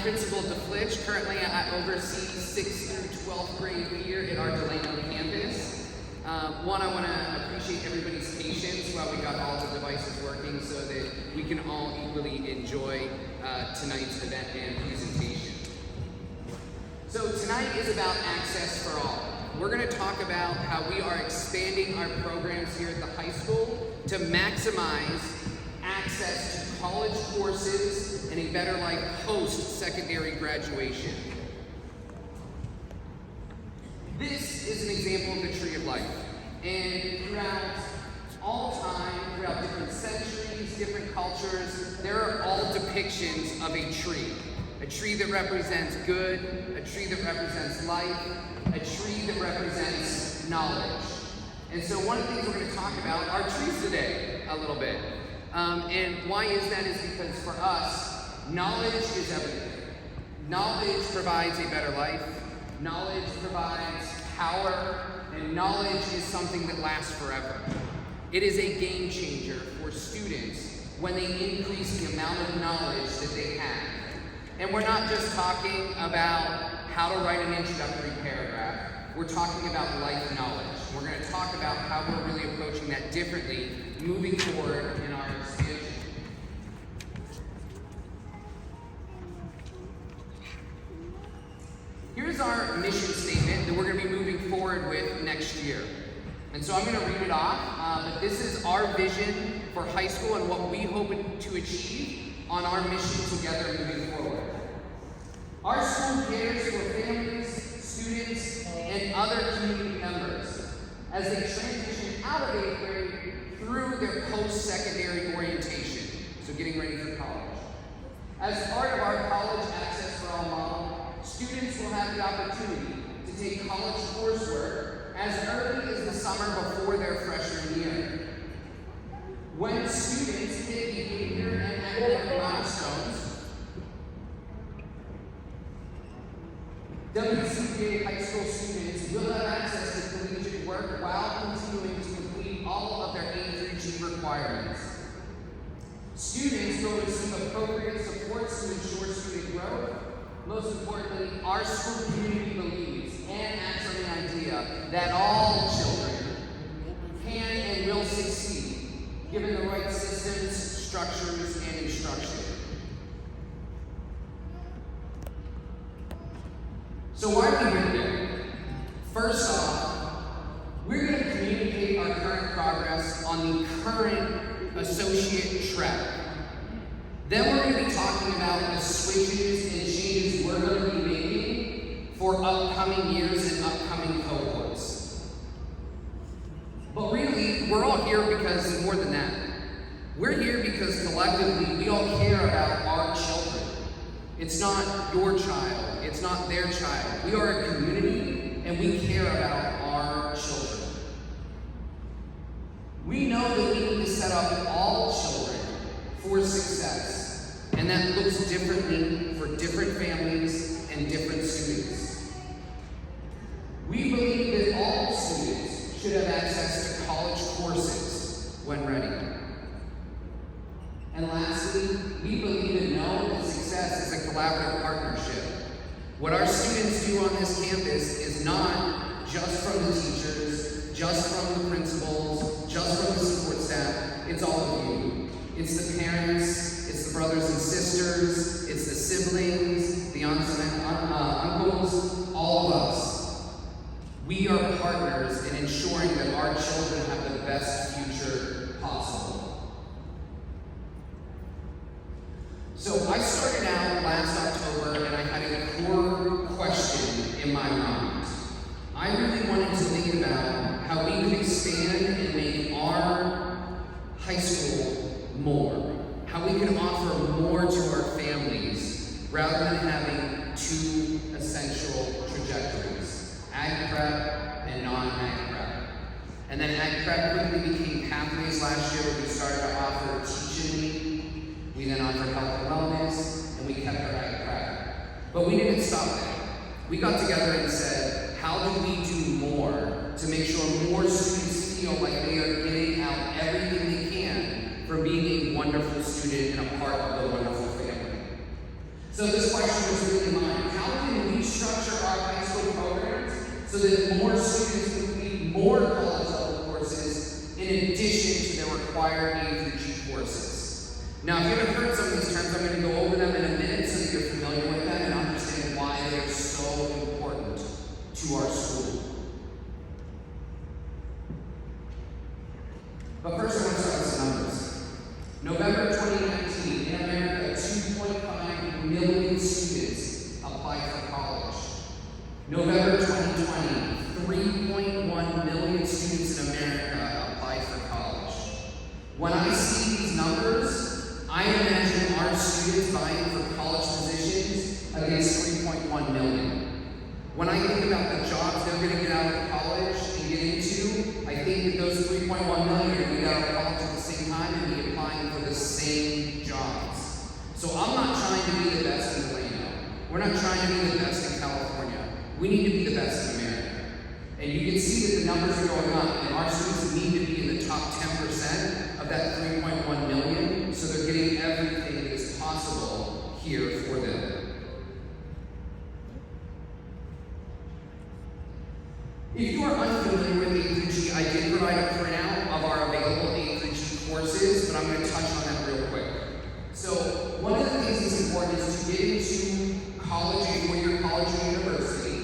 Principal DeFlitch. Currently, I oversee 6th through 12th grade here at our Delano campus. One, I want to appreciate everybody's patience while we got all the devices working so that we can all equally enjoy tonight's event and presentation. So tonight is about access for all. We're going to talk about how we are expanding our programs here at the high school to maximize access to college courses and a better life post-secondary graduation. This is an example of the tree of life. And throughout all time, throughout different centuries, different cultures, there are all depictions of a tree. A tree that represents good, a tree that represents life, a tree that represents knowledge. And so one of the things we're going to talk about are trees today a little bit. And why is that? Is because for us, knowledge is everything. Knowledge provides a better life. Knowledge provides power. And knowledge is something that lasts forever. It is a game changer for students when they increase the amount of knowledge that they have. And we're not just talking about how to write an introductory paragraph. We're talking about life knowledge. We're going to talk about how we're really approaching that differently moving forward in our expansion. Here's our mission statement that we're going to be moving forward with next year. And so I'm going to read it off, but this is our vision for high school and what we hope to achieve on our mission together moving forward. Our school cares for families, students, and other community members as they transition out of 8th grade through their post-secondary orientation, so getting ready for college. As part of our College Access for All model, students will have the opportunity to take college coursework as early as the summer before their freshman year. When students hit behavior and academic milestones, WCPA high school students will have access to collegiate work while continuing to complete all of their A3G requirements. Students will receive appropriate supports to ensure student growth. Most importantly, our school community believes and acts on the idea that all children can and will succeed, given the right systems, structures, and instruction. So why are we here today? First off, we're going to communicate our current progress on the current associate track. Then we're going to be talking about the switches and changes we're going to be making for upcoming years and upcoming cohorts. But really, we're all here because more than that. We're here because collectively we all care about our children. It's not your child, it's not their child. We are a community and we care about our children. We know that we need to set up all children for success, and that looks differently for different families and different students. We believe that all students should have access to college courses when ready. And lastly, we believe and know that success is a collaborative partnership. What our students do on this campus is not just from the teachers, just from the principals, just from the support staff. It's all of you. It's the parents, it's the brothers and sisters, it's the siblings, the aunts and uncles, all of us. We are partners in ensuring that our children have the best future possible. So I started out last October and I had a core question in my mind. I really wanted to think about how we could expand and make our high school more. How we could offer more to our families rather than having two essential trajectories, ag prep and non-ag prep. And then ag prep quickly became pathways last year where we started to offer teaching. We then offered health and wellness, and we kept our ag prep. But we didn't stop there. We got together and said, how do we do more to make sure more students feel like they are getting out everything they can from being a wonderful student and a part of the wonderful family? So this question was addition to their required A through G courses. Now, if you haven't heard some of these terms, I'm going to go over them in a minute so that you're familiar with them and understand why they're so important to our school. But first, I want to start with some numbers. November 2019, in America, 2.5 million students applied for college. November 2020, 3.1 million students in America applied for college. When I see these numbers, I imagine our students vying for college positions against 3.1 million. When I think about the jobs they're going to get out of college and get into, I think that those 3.1 million are going to get out of college at the same time and be applying for the same jobs. So I'm not trying to be the best in Delano. We're not trying to be the best in California. We need to be the best in America. And you can see that the numbers are going up, and our students need to be in the top 10% of that 3.1 million, so they're getting everything that is possible here for them. If you are unfamiliar with A through G, I did provide a printout of our available A through G courses, but I'm going to touch on that real quick. So, one of the things that's important is to get into college, a four-year college or university,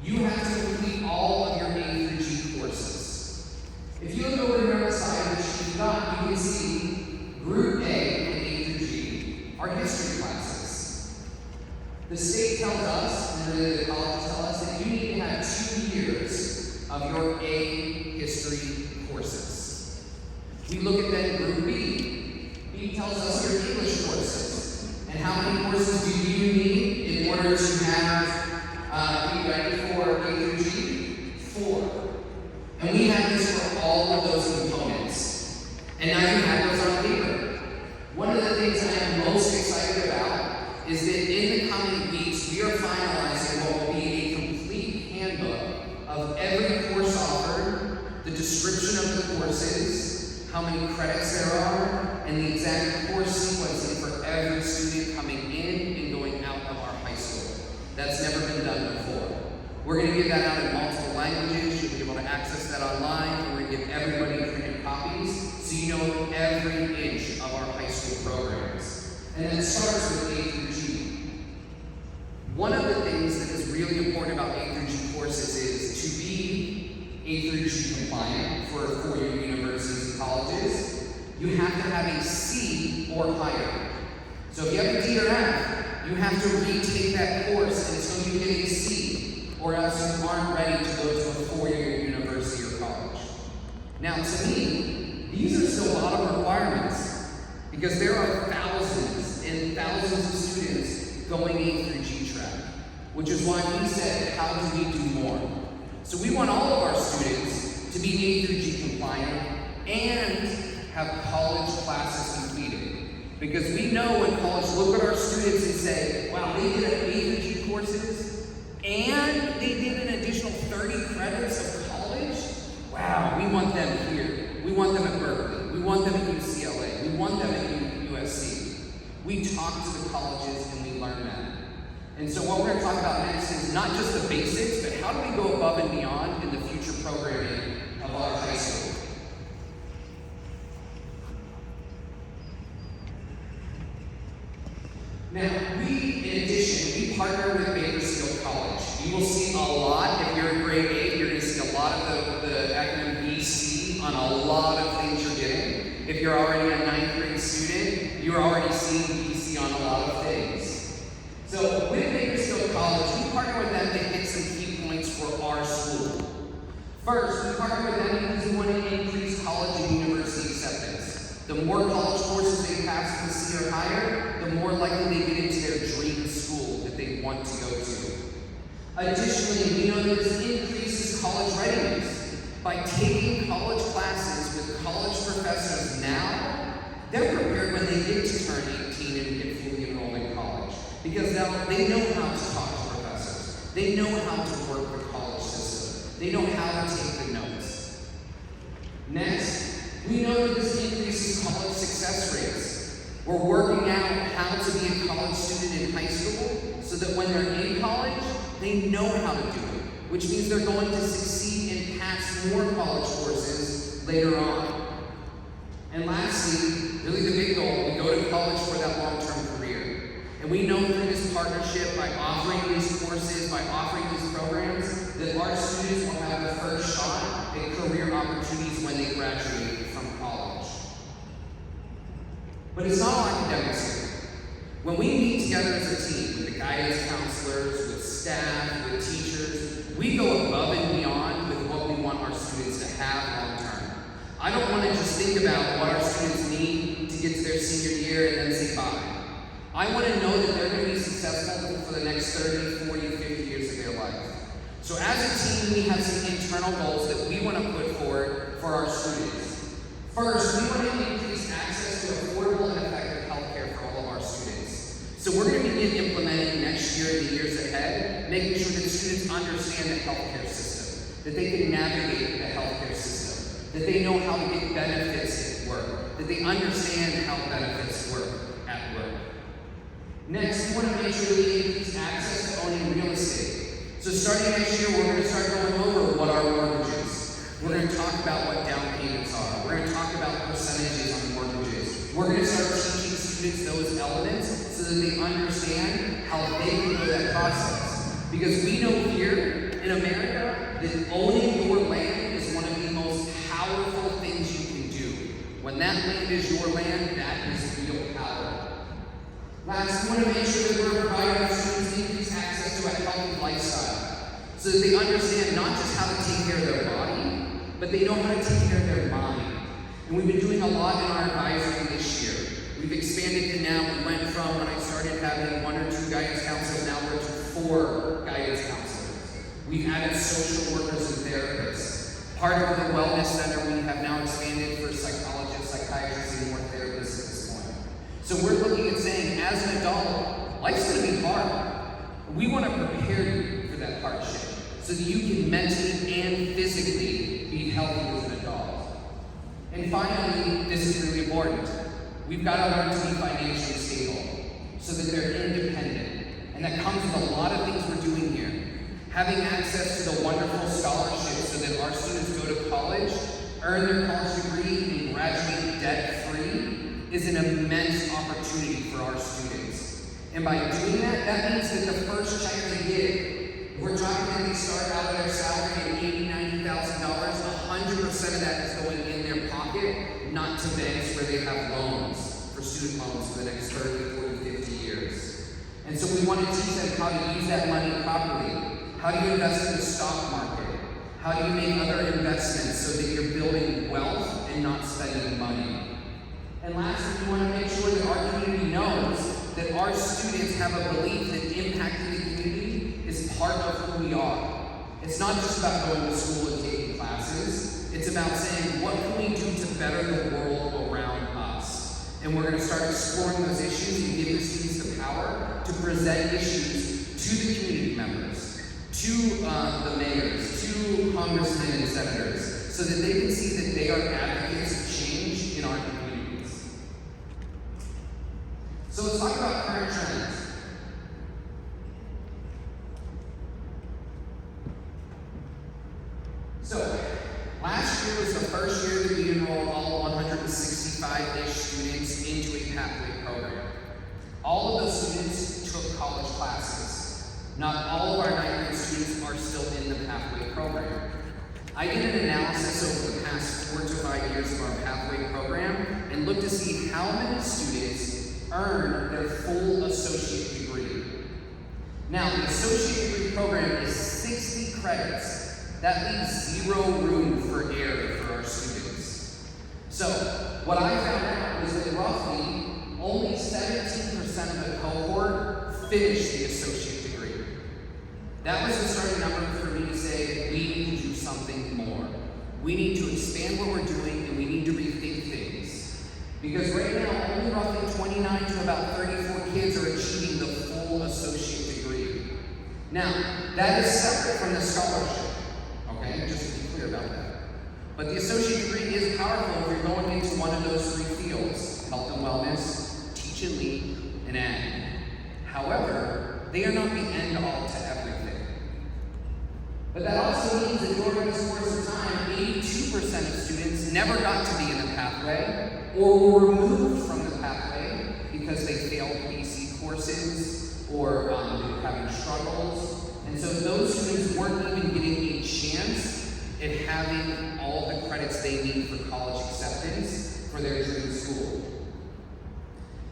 you have to complete all of your A through G courses. If you look over here on the side of the sheet you got, you can see Group A and A through G are history classes. The state tells us, and really the colleges tell us, that you need to have 2 years of your A history courses. We look at then Group B. B tells us your English courses. And how many courses do you need in order to have be ready for A through G? 4. And we have this for all of those components. And now you have those on paper. One of the things I am most excited about is that in the coming weeks, we are finalizing what will be a complete handbook of every course offered, the description of the courses, how many credits there are, and the exact course sequencing for every student coming in and going out of our high school. That's never been done before. We're going to get that out in multiple languages. You'll be able to access that online. We're going to give everybody printed copies so you know every inch of our high school programs. And that starts with A through G. One of the things that is really important about A through G courses is to be A through G compliant for four-year universities and colleges. You have to have a C or higher. So if you have a D or F, you have to retake that course until you get a C, or else you aren't ready to go to a four-year university or college. Now, to me, these are still a lot of requirements because there are thousands and thousands of students going A through G track, which is why we said, how do we do more? So we want all of our students to be A through G compliant and have college classes completed. Because we know when college look at our students and say, wow, they did A through G courses and they did an additional 30 credits of college. Wow, we want them here. We want them at Berkeley. We want them at UCLA. We want them at USC. We talk to the colleges and we learn that. And so what we're going to talk about next is not just the basics, but how do we go above and beyond in the future programming of our high school. Now, in addition, partner with Bakersfield College. You will see a lot, if you're in grade 8, you're going to see a lot of the acronym BC on a lot of things you're getting. If you're already a 9th grade student, you're already seeing BC on a lot of things. So with Bakersfield College, we partner with them to hit some key points for our school. First, we partner with them because we want to increase college and university acceptance. The more college courses they pass with C or higher, the more likely they get into their dream school that they want to go to. Additionally, we know that this increases college readiness. By taking college classes with college professors now, they're prepared when they get to turn 18 and get fully enrolled in college. Because now they know how to talk to professors. They know how to work the college system. They know how to take the notes. Next, we know that this increases college success rates. We're working out how to be a college student in high school so that when they're in college, they know how to do it, which means they're going to succeed and pass more college courses later on. And lastly, really the big goal, we go to college for that long-term career. And we know through this partnership, by offering these courses, by offering these programs, that our students will have the first shot at career opportunities when they graduate from college. But it's not all academics here. When we meet together as a team, with the guidance counselors, with staff, with teachers, we go above and beyond with what we want our students to have long term. I don't want to just think about what our students need to get to their senior year and then say bye. I want to know that they're going to be successful for the next 30, 40, 50 years of their life. So as a team, we have some internal goals that we want to put forward for our students. First, we want to increase access to affordable and effective healthcare for all of our students. So we're going to begin implementing next year and the years ahead, making sure that students understand the healthcare system, that they can navigate the healthcare system, that they know how to get benefits at work, that they understand how benefits work at work. Next, we want to make sure that we increase access to owning real estate. So starting next year, we're going to start going over what our mortgages. We're going to talk about what down payments are. We're going to talk about percentages on mortgages. We're going to start teaching students those elements so that they understand how they can go that process. Because we know here in America that owning your land is one of the most powerful things you can do. When that land is your land, that is real power. Last, we want to make sure that we're providing our students increased access to a healthy lifestyle so that they understand not just how to take care of their body, but they know how to take care of their mind. And we've been doing a lot in our advisory this year. We've expanded to now, we went from when I started having 1 or 2 guidance counselors, now we're to 4 guidance counselors. We've added social workers and therapists. Part of the wellness center, we have now expanded for psychologists, psychiatrists, and more therapists at this point. So we're looking at saying, as an adult, life's going to be hard. We want to prepare you for that hardship so that you can mentally and physically be healthy as an adult. And finally, this is really important. We've got to learn to be financially stable so that they're independent. And that comes with a lot of things we're doing here. Having access to the wonderful scholarships so that our students go to college, earn their college degree, and graduate debt-free is an immense opportunity for our students. And by doing that, that means that the first check they get, we're talking that they start out with their salary at $80,000, $90,000, 100% of that is going in their pocket, not to banks where they have loans, for student loans for the next 30, 40, 50 years. And so we want to teach them how to use that money properly. How do you invest in the stock market? How do you make other investments so that you're building wealth and not spending money? And lastly, we want to make sure that our community knows that our students have a belief that impacting the community is part of who we are. It's not just about going to school and taking classes. It's about saying, what can we do to better the world around us? And we're going to start exploring those issues and give the students the power to present issues to the community members, to the mayors, to congressmen and senators, so that they can see that they are advocates of change in our communities. So let's talk about current trends. So, last year was the first year that we enrolled all 165-ish students into a pathway program. All of those students took college classes. Not all of our 9th grade students are still in the pathway program. I did an analysis over the past 4 to 5 years of our pathway program and looked to see how many students earned their full associate degree. Now, the associate degree program is 60 credits. That leaves 0 room for error for our students. So, what I found out was that roughly only 17% of the cohort finished the associate degree. That was the starting number for me to say, we need to do something more. We need to expand what we're doing, and we need to rethink things. Because right now, only roughly 29 to about 34 kids are achieving the full associate degree. Now, that is separate from the scholarship. Okay, just to be clear about that. But the associate degree is powerful if you're going into one of those 3 fields, health and wellness, teach and lead, and ag. However, they are not the end all to everything. But that also means that during this course of time, 82% of students never got to be in the pathway or were removed from the pathway because they failed BC courses or they were having struggles. And so those students weren't even getting a chance at having all the credits they need for college acceptance for their dream school.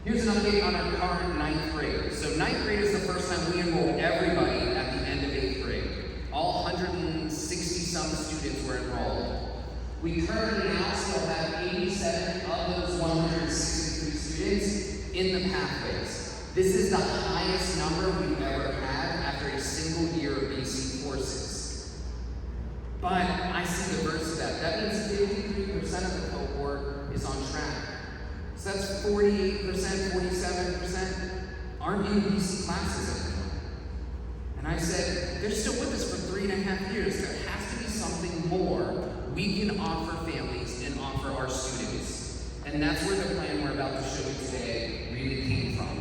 Here's an update on our current 9th grade. So 9th grade is the first time we enrolled everybody at the end of 8th grade. All 160-some students were enrolled. We currently now still have 87 of those 163 students in the pathways. This is the highest number we've ever had after a single year of BC courses. But I see the reverse of that. That means 53% of the cohort is on track. So that's 48%, 47% aren't in BC classes anymore. And I said, they're still with us for 3.5 years. There has to be something more we can offer families and offer our students. And that's where the plan we're about to show you today really came from.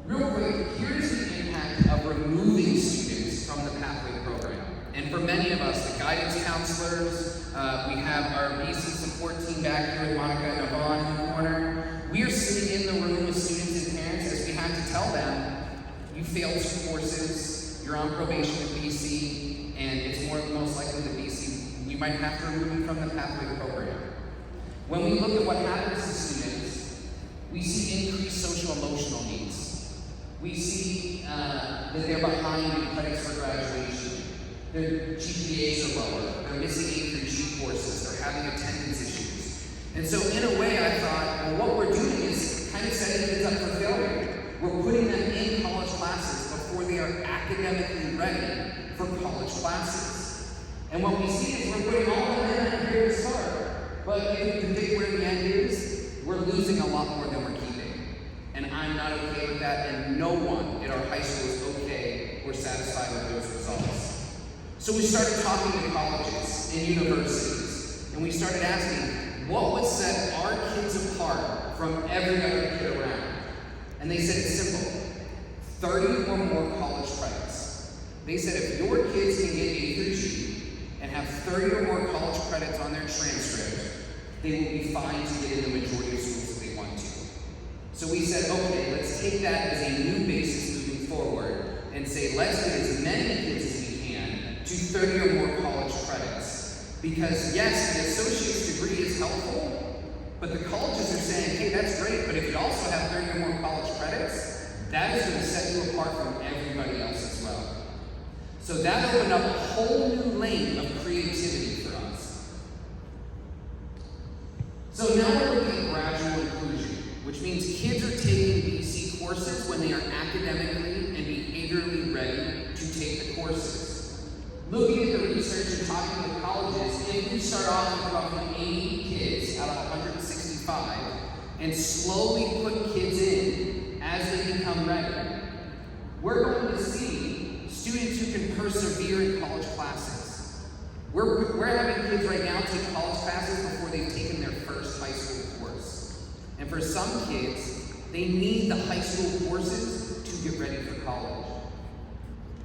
Real quick, here's the impact of removing students from the Pathway program. And for many of us, the guidance counselors, we have our BC support team back here with Monica and Yvonne in the corner. We are sitting in the room with students and parents as we have to tell them, you failed 2 courses, you're on probation with BC, and it's most likely that BC, we might have to remove you from the Pathway program. When we look at what happens to students, we see increased social emotional needs. We see that they're behind in credits for graduation. Their GPAs are lower, they're missing A through G courses, they're having attendance issues. And so in a way I thought, well, what we're doing is kind of setting kids up for failure. We're putting them in college classes before they are academically ready for college classes. And what we see is we're putting all of them in here to start. But if you predict where the end is, we're losing a lot more than we're keeping. And I'm not okay with that, and no one at our high school is okay or satisfied with those results. So we started talking to colleges and universities, and we started asking, what would set our kids apart from every other kid around? And they said it's simple, 30 or more college credits. They said if your kids can get A through G and have 30 or more college credits on their transcript, they will be fine to get in the majority of schools that they want to. So we said, okay, let's take that as a new basis moving forward and say, let's get as many kids as we can to 30 or more college credits. Because yes, the associate's degree is helpful, but the colleges are saying, hey, that's great, but if you also have 30 or more college credits, that is going to set you apart from everybody else as well. So that opened up a whole new lane of creativity for us. So now we're looking at gradual inclusion, which means kids are taking BC courses when they are academically and behaviorally ready to take the courses. Looking at the research and talking to colleges, if we start off with roughly 80 kids out of 165 and slowly put kids in as they become ready, we're going to see students who can persevere in college classes. We're having kids right now take college classes before they've taken their first high school course. And for some kids, they need the high school courses to get ready for college.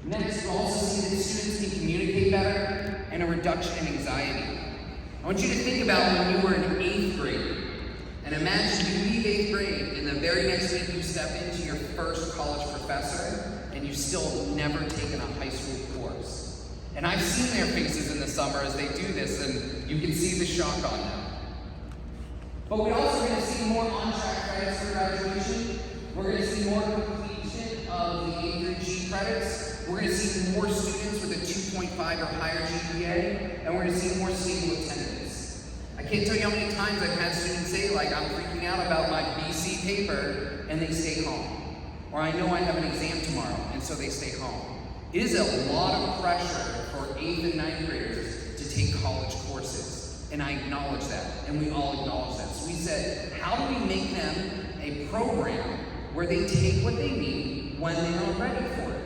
Next, we'll also see that students can communicate better and a reduction in anxiety. I want you to think about when you were in 8th grade. And imagine you leave 8th grade and the very next week you step into your first college professor and you've still never taken a high school course. And I've seen their faces in the summer as they do this, and you can see the shock on them. But we're also going to see more on-track credits for graduation. We're going to see more completion of the A through G credits. We're going to see more students with a 2.5 or higher GPA, and we're going to see more stable attendance. I can't tell you how many times I've had students say, like, I'm freaking out about my BC paper, and they stay home. Or I know I have an exam tomorrow, and so they stay home. It is a lot of pressure for 8th and 9th graders to take college courses. And I acknowledge that, and we all acknowledge that. So we said, how do we make them a program where they take what they need when they are ready for it?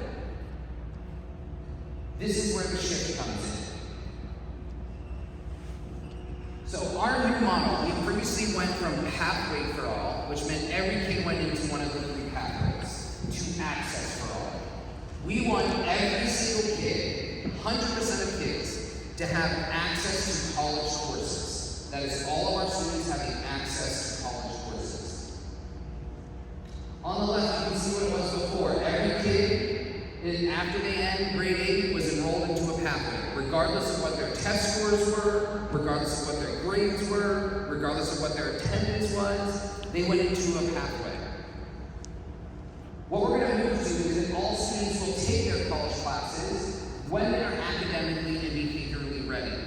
This is where the shift comes in. So our new model, we previously went from pathway for all, which meant every kid went into one of the 3 pathways, to access for all. We want every single kid, 100% of kids, to have access to college courses. That is, all of our students having access to college courses. On the left, you can see what it was before. Every kid, after they end grade 8, was enrolled into a pathway, regardless of what their test scores were, regardless of what their grades were, regardless of what their attendance was, they went into a pathway. What we're going to move to is that all students will take their college classes when they're academically and behaviorally ready.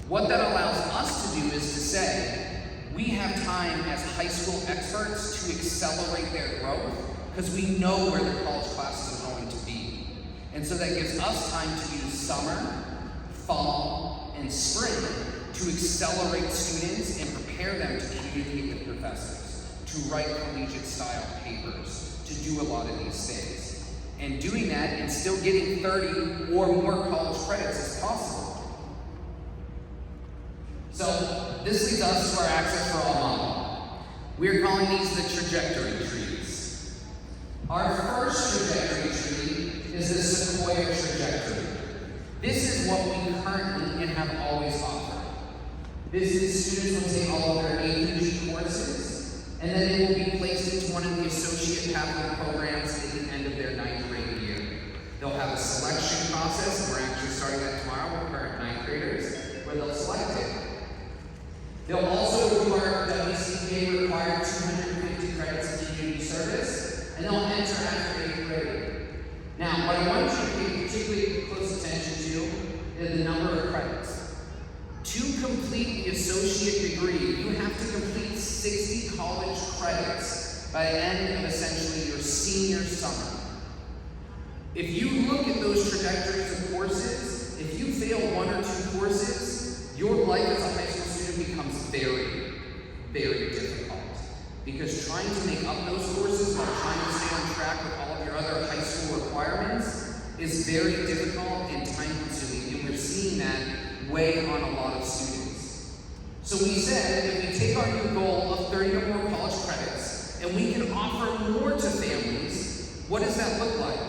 What that allows us to do is to say, we have time as high school experts to accelerate their growth because we know where the college classes are going to be. And so that gives us time to use summer, fall, and spring to accelerate students and prepare them to communicate with professors, to write collegiate style papers, to do a lot of these things. And doing that and still getting 30 or more college credits is possible. So this leads us to our Access for All model. We're calling these the trajectory trees. Our first trajectory tree is the Sequoia trajectory. This is what we currently and have always offered. This is students will take all of their A through G courses, and then they will be placed into one of the associate pathway programs at the end of their 9th grade year. They'll have a selection process, and we're actually starting that tomorrow with current 9th graders, where they'll select it. They'll also do our WCPA required 250 credits in community service, and they'll enter after 8th grade. Now, what I want you to pay particularly close attention to is the number of credits. To complete the associate degree, you have to complete 60 college credits by the end of essentially your senior summer. If you look at those trajectories of courses, if you fail 1 or 2 courses, your life as a high school student becomes very, very difficult. Because trying to make up those courses while trying to stay on track with all of your other high school requirements is very difficult and time-consuming, and we're seeing that weigh on a lot of students. So we said if we take our new goal of 30 or more college credits and we can offer more to families, what does that look like?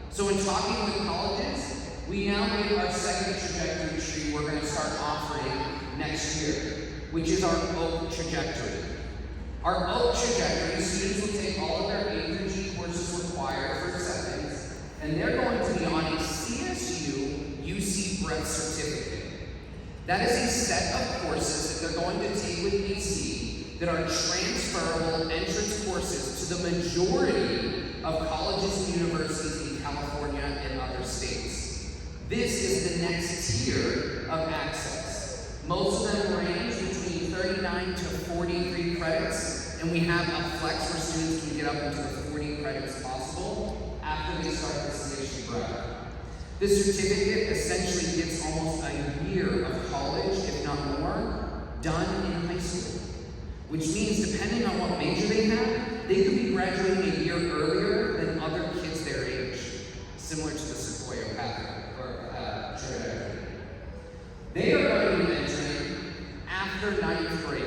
So in talking with colleges, we now made our second trajectory tree we're going to start offering next year, which is our OAK trajectory. Our OAK trajectory, students will take all of their A through G courses required for acceptance, and they're going to be on a CSU UC Breadth certificate. That is a set of courses that they're going to take with BC that are transferable entrance courses to the majority of colleges and universities in California and other states. This is the next tier of access. Most of them range between 39 to 43 credits, and we have a flex where students can get up into the 40 credits possible after they start the CSU Breadth. This certificate essentially gets almost a year of college, if not more, done in high school. Which means, depending on what major they have, they could be graduating a year earlier than other kids their age, similar to the Sequoia path or trajectory. They are going to be entering after 9th grade.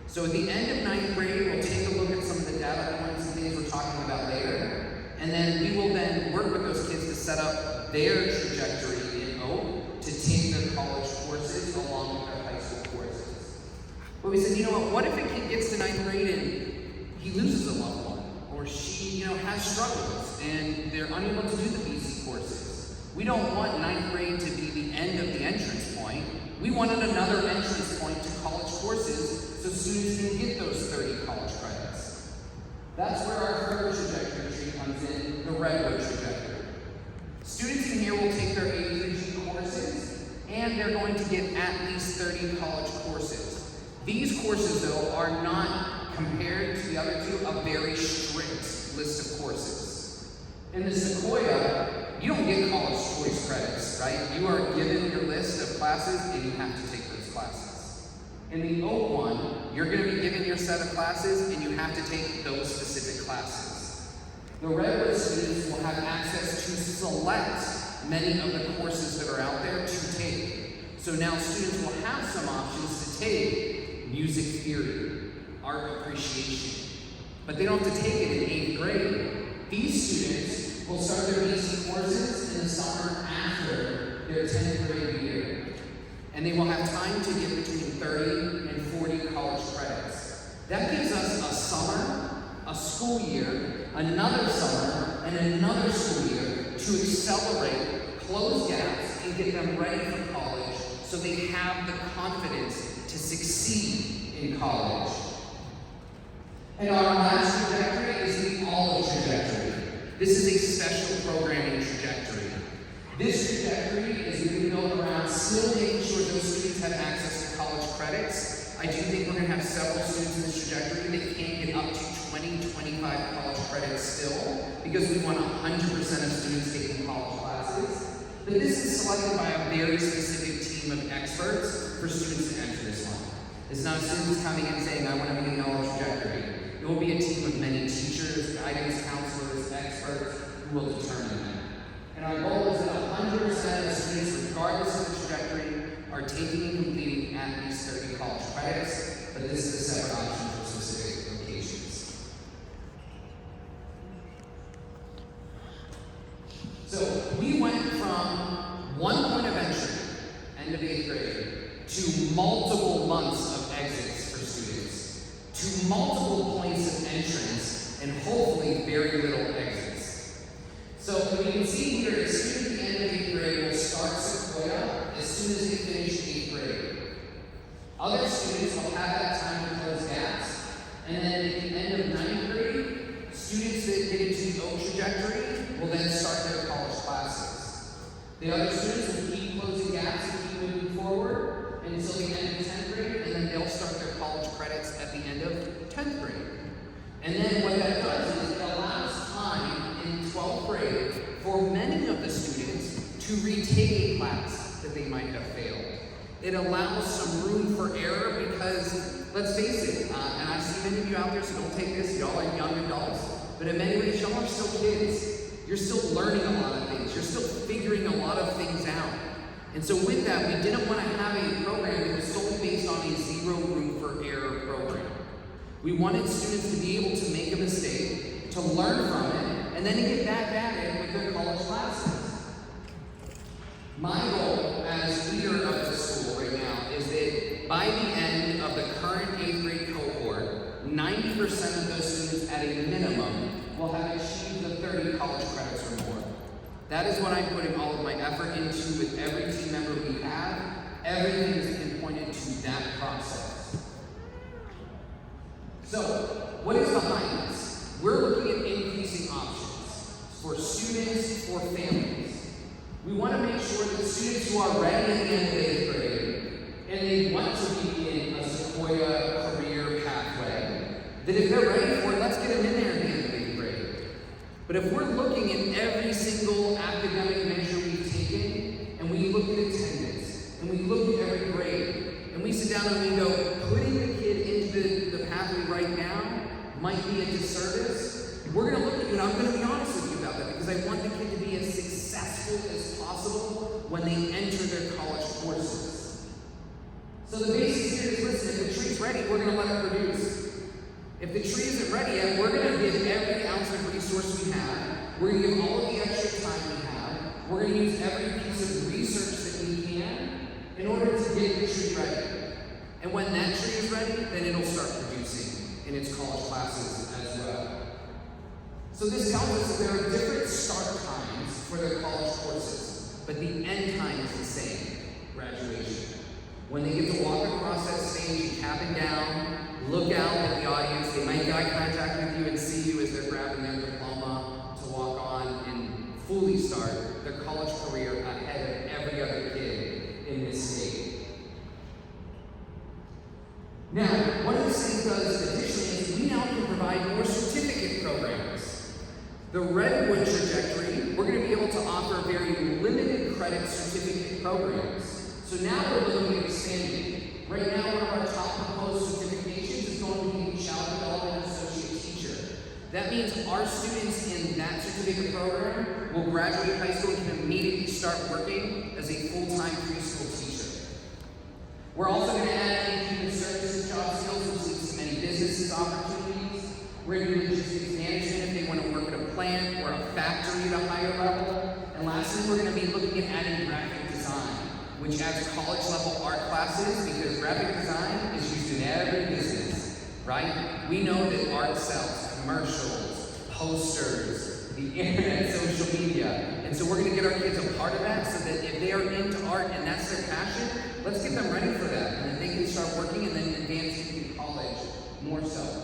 So at the end of 9th grade, we'll take a look at some of the data points and things we're talking about later, and then we will then work with those kids to set up their trajectory in OAK to take their college courses along with their high school courses. But we said, you know what if a kid gets to 9th grade and he loses a loved one, or she, has struggles and they're unable to do the BC courses? We don't want 9th grade to be the end of the entrance point. We wanted another entrance point to college courses so students can get those 30 college credits. That's where our third trajectory tree comes in, the Redwood trajectory. Students in here will take their A through G courses, and they're going to get at least 30 college courses. These courses, though, are not, compared to the other two, a very strict list of courses. In the Sequoia, you don't get college choice credits, right? You are given your list of classes, and you have to take those classes. In the OAK one, you're going to be given your set of classes, and you have to take those specific classes. The Redwood students will have access to select many of the courses that are out there to take. So now students will have some options to take music theory, art appreciation, but they don't have to take it in 8th grade. These students will start their basic courses in the summer after their 10th grade year. And they will have time to get between 30 and 40 college credits. That gives us a summer, a school year, another summer, and another school year to accelerate, close gaps, and get them ready for college so they have the confidence to succeed in college. And our last trajectory is the olive trajectory. This is a special programming trajectory. This trajectory is going to be built around still making sure those students have access to college credits. I do think we're going to have several students in this trajectory that can't get up to 20, 25 college credits still, because we want 100% of students taking college classes. But this is selected by a very specific team of experts for students to enter this one. It's not students coming and saying, I want to be in the olive trajectory. It will be a team of many teachers, guidance counselors, experts who will determine that. And our goal is that 100% of students, regardless of the trajectory, are taking and completing at least 30 college credits, but this is a separate option for specific locations. So we went from one point of entry, end of 8th grade, to multiple months of exits for students, to multiple points of entrance, and hopefully very little exits. So we can see here, a student at the end of 8th grade will start Sequoia as soon as they finish 8th grade. Other students will have that time to close gaps, and then at the end of 9th grade, students that get into the Oak trajectory will then start their college classes. The other students will keep closing gaps and keep moving forward until the end of 10th grade, and then they'll start their college credits at the end of 10th grade. And then what that does is it allows time in 12th grade for many of the students to retake a class that they might have failed. It allows some room for error because, let's face it, and I see many of you out there, so don't take this, y'all are young adults, but in many ways, y'all are still kids. You're still learning a lot of things. You're still figuring a lot of things out. And so with that, we didn't want to have a program that was solely based on a zero room for error program. We wanted students to be able to make a mistake, to learn from it, and then to get back at it with their college classes. My goal as leader of the school right now is that by the end of the current 8th grade cohort, 90% of those students at a minimum will have achieved the 30 college credits or more. That is what I'm putting all of my effort into with every team member we have. Everything has been pointed to that process. So, what is behind this? We're looking at increasing options for students, for families. We want to make sure that students who are ready at the end of 8th grade, and they want to be in a Sequoia career pathway, that if they're ready for it, let's get them in there at the end of 8th grade. But if we're looking at every single academic measure we've taken, and we look at attendance, and we look at every grade, and we sit down and we go, putting the kid into the pathway right now might be a disservice, we're going to look at you, and I'm going to be honest with you about that, because I want the kid to be as successful as possible when they enter their college courses. So the basics here is, listen, if the tree's ready, we're going to let it produce. If the tree isn't ready yet, we're going to give every ounce of resource we have. We're going to give all of the extra time we have. We're going to use every piece of research that we can in order to get the tree ready. And when that tree is ready, then it'll start producing in its college classes as well. So this tells us that there are different start times for their college courses, but the end time is the same, graduation. When they get to walk across that stage and tap it down, look out at the audience, they might eye contact with you and see you as they're grabbing their diploma to walk on and fully start their college career ahead of every other kid in this state. Now, one of the things does additionally is we now can provide more certificate programs. The Redwood trajectory, we're going to be able to offer very limited credit certificate programs. So now we're looking at expanding. Right now, one of our top proposed certifications is going to be Child Development Associate Teacher. That means our students in that certificate program will graduate high school and can immediately start working as a full-time preschool teacher. We're also going to add in human services job skills, which leads to many businesses opportunities. We're going to do logistics management if they want to work at a plant or a factory at a higher level. And lastly, we're going to be looking at adding graphic design, which adds college level art classes because graphic design is used in every business, right? We know that art sells, commercials, posters, the internet, social media. And so we're going to get our kids a part of that so that if they are into art and that's their passion, let's get them ready for that. And then they can start working and then advancing in college more so.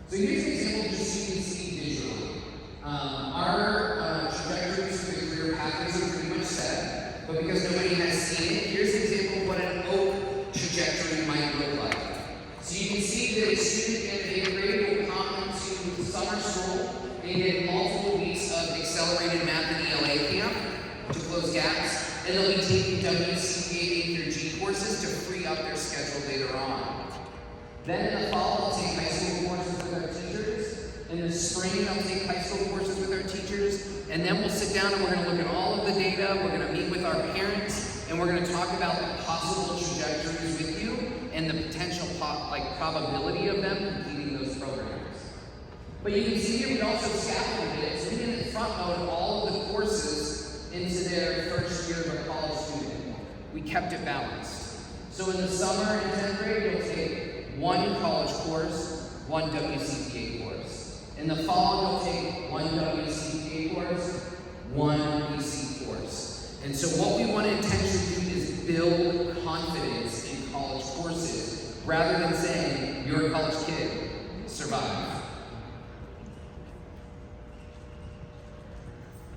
So here's an example just so you can see visually. Our trajectories for the career pathways are pretty much set, but because nobody has seen it, here's an example of what an oak trajectory might look like. So you can see that a student in 8th grade will come into summer school and get multiple weeks of accelerated math and ELA camp to close gaps, and they'll be taking WCPA A through G courses to free up their schedule later on. Then in the fall, they'll take high school courses with our teachers. In the spring, they'll take high school courses with our teachers. And then we'll sit down and we're going to look at all of the data. We're going to meet with our parents. And we're going to talk about the possible trajectories with you and the potential probability of them completing those programs. But you can see here we also scaffolded it. So we didn't front load all of the courses into their first year of a college student. We kept it balanced. So in the summer in 10th grade, you'll take one college course, one WCPA course. In the fall, you'll take one WCPA course, one EC course. And so what we want to intentionally do is build confidence in college courses, rather than saying, you're a college kid, survive.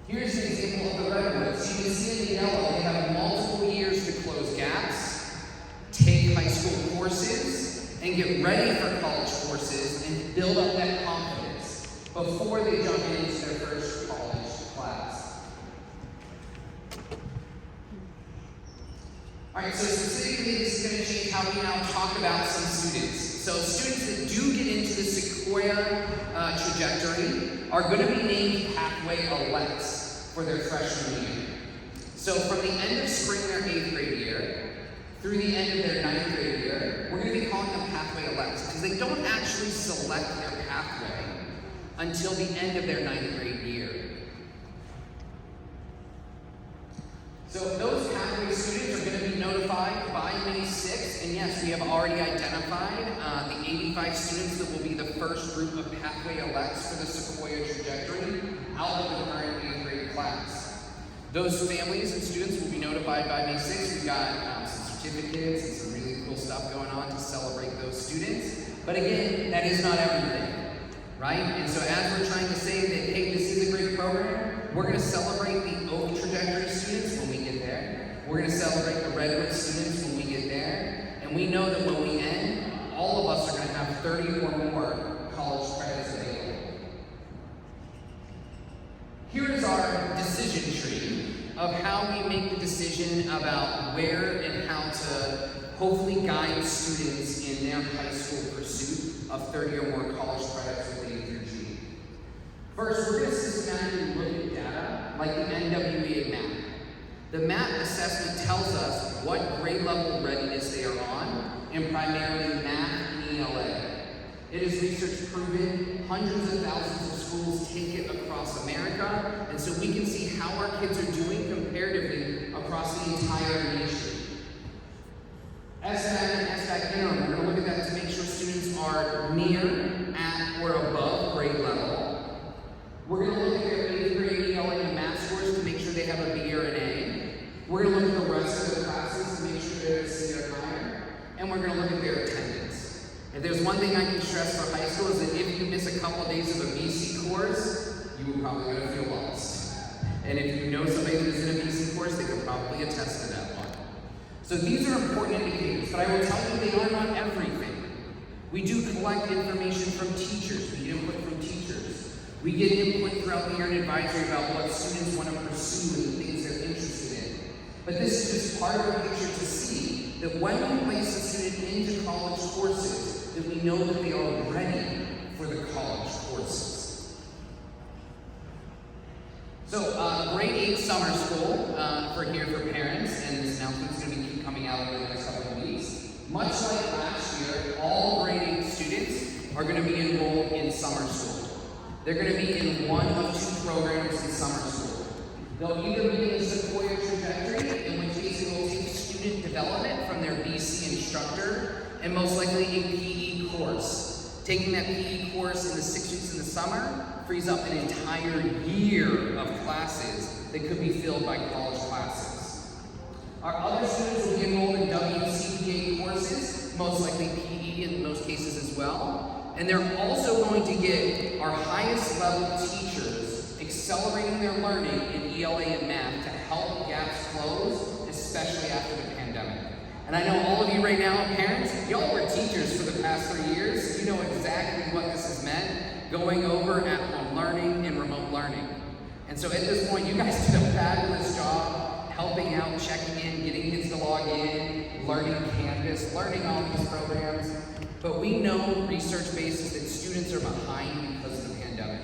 Here's an example of the redwoods. You can see in the yellow, they have multiple years to close gaps, take high school courses, and get ready for college courses and build up that confidence before they jump into their first college class. Alright, so specifically this is going to change how we now talk about some students. So students that do get into the Sequoia trajectory are going to be named Pathway Elects for their freshman year. So from the end of spring their 8th grade year, through the end of their 9th grade year, we're going to be calling them Pathway Elects because they don't actually select their pathway until the end of their 9th grade year. So those pathway students are going to be notified by May 6th, and yes, we have already identified the 85 students that will be the first group of Pathway Elects for the Sequoia trajectory out of the current 8th grade class. Those families and students will be notified by May 6th. We've got certificates and some really cool stuff going on to celebrate those students. But again, that is not everything, right? And so as we're trying to say that, hey, this is a great program, we're going to celebrate the Oak trajectory students when we get there. We're going to celebrate the Redwood students when we get there. And we know that when we end, all of us are going to have 30 or more college credits available. Here is our decision tree of how we make the decision about where and how to hopefully guide students in their high school pursuit of 30 or more college credits with A through G. First, we're going to systematically look at data like the NWEA map. The map assessment tells us what grade level readiness they are on in primarily math and ELA. It is research proven, hundreds of thousands of schools take it across America, and so we can see how our kids are doing comparatively across the entire nation. SBAC and SBAC interim, we're going to look at that to make sure students are near, at, or above grade level. We're going to look at their 8th grade ELA and math scores to make sure they have a B or an A. We're going to look at the rest of the classes to make sure they're a C or higher. And we're going to look at their attendance. If there's one thing I can stress for high school is that if you miss a couple days of a BC course, you will probably going to feel lost. And if you know somebody that is in a BC course, they can probably attest to that one. So these are important indicators, but I will tell you they are not everything. We do collect information from teachers. We get input from teachers. We get input throughout the year in advisory about what students want to pursue and the things they're interested in. But this is just part of the picture to see that when we place a student into college courses, that we know that they are ready for the college courses. So grade 8 summer school for parents, and this announcement is going to keep coming out over the next couple of weeks. Much like last year, all grade 8 students are going going to be enrolled in summer school. They're going to be in one of two programs in summer school. They'll either be in the Sequoia trajectory, in which case it will take student development from their BC instructor, and most likely a PE course. Taking that PE course in the 6 weeks in the summer frees up an entire year of classes that could be filled by college classes. Our other students will be enrolled in WCPA courses, most likely PE in most cases as well. And they're also going to get our highest level teachers accelerating their learning in ELA and math to help gaps close, especially after the pandemic. And I know all of you right now, parents, y'all were teachers for the past 3 years, so you know exactly what this has meant, going over at-home learning and remote learning. And so at this point, you guys did a fabulous job helping out, checking in, getting kids to log in, learning Canvas, learning all these programs. But we know research bases that students are behind because of the pandemic.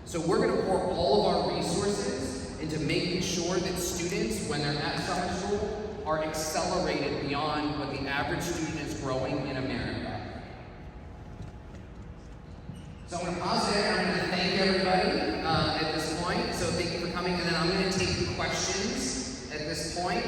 So we're going to pour all of our resources into making sure that students, when they're at summer school, are accelerated beyond what the average student is growing in America. So I'm going to pause there. I'm going to thank everybody at this point. So thank you for coming, and then I'm going to take questions at this point.